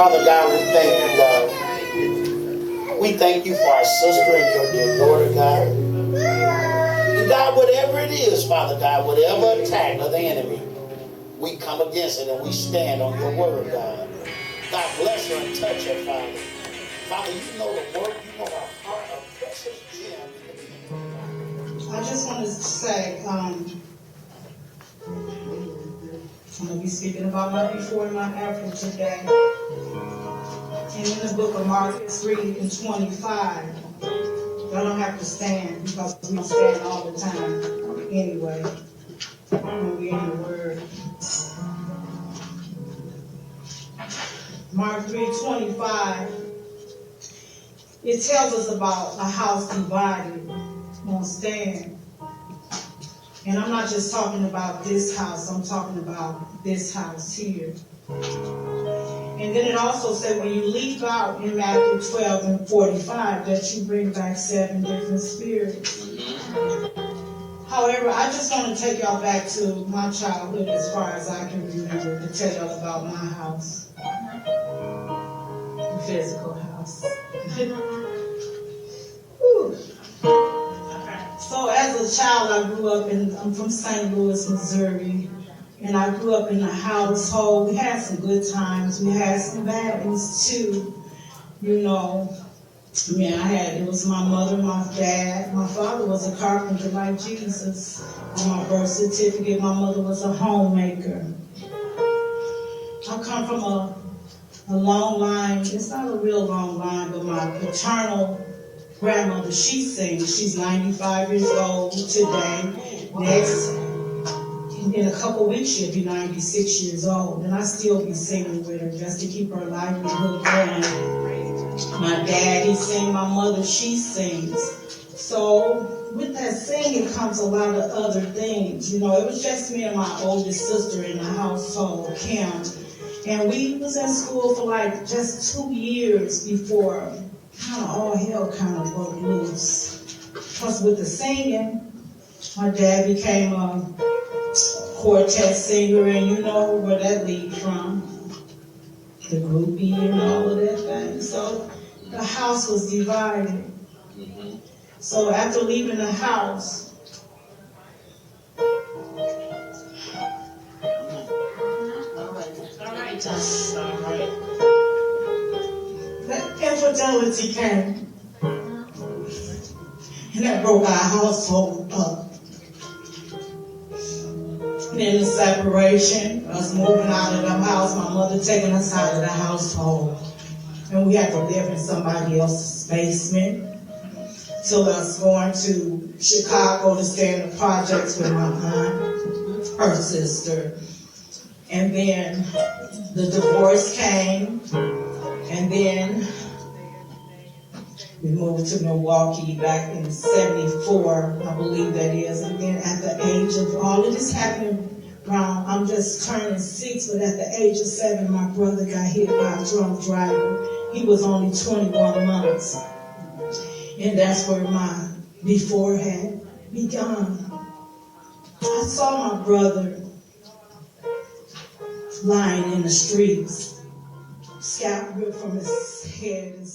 Father God, we thank you, God. We thank you for our sister and your dear daughter, God. And God, whatever it is, Father God, whatever attack of the enemy, we come against it and we stand on your word, God. God bless her and touch her, Father. Father, you know the work, you know our heart, a precious gem. I just want to say, I'm going to be speaking about my before and my after today. And in the book of Mark 3:25, y'all don't have to stand because we stand all the time anyway when we're in the Word. Mark 3:25, it tells us about a house divided won't stand. And I'm not just talking about this house, I'm talking about this house here. And then it also said when you leave out in Matthew 12:45 that you bring back 7 different spirits. However, I just want to take y'all back to my childhood as far as I can remember to tell y'all about my house. The physical house. Whew. So as a child, I grew up I'm from St. Louis, Missouri. And I grew up in a household. We had some good times. We had some bad ones too. You know, it was my mother, my dad. My father was a carpenter like Jesus. On my birth certificate, my mother was a homemaker. I come from a long line. It's not a real long line, but my paternal grandmother, she sings. She's 95 years old today. Next, in a couple weeks, she'll be 96 years old. And I still be singing with her just to keep her livelihood going. My dad, he sings. My mother, she sings. So with that singing comes a lot of other things. You know, it was just me and my oldest sister in the household, Kim. And we was in school for like just 2 years before kind of all hell kind of broke loose. Plus with the singing, my dad became a quartet singer, and you know where that lead from. The groupie and all of that thing. So the house was divided. So after leaving the house, that infidelity came. And that broke our household up. And then the separation, us moving out of the house, my mother taking us out of the household. And we had to live in somebody else's basement. Till us going to Chicago to stay in the projects with my aunt, her sister. And then the divorce came. And then we moved to Milwaukee back in 74, I believe that is. And then at the age of, all of this happening around, I'm just turning 6, but at the age of 7, my brother got hit by a drunk driver. He was only 21 months. And that's where my before had begun. I saw my brother lying in the streets, scalp ripped from his head and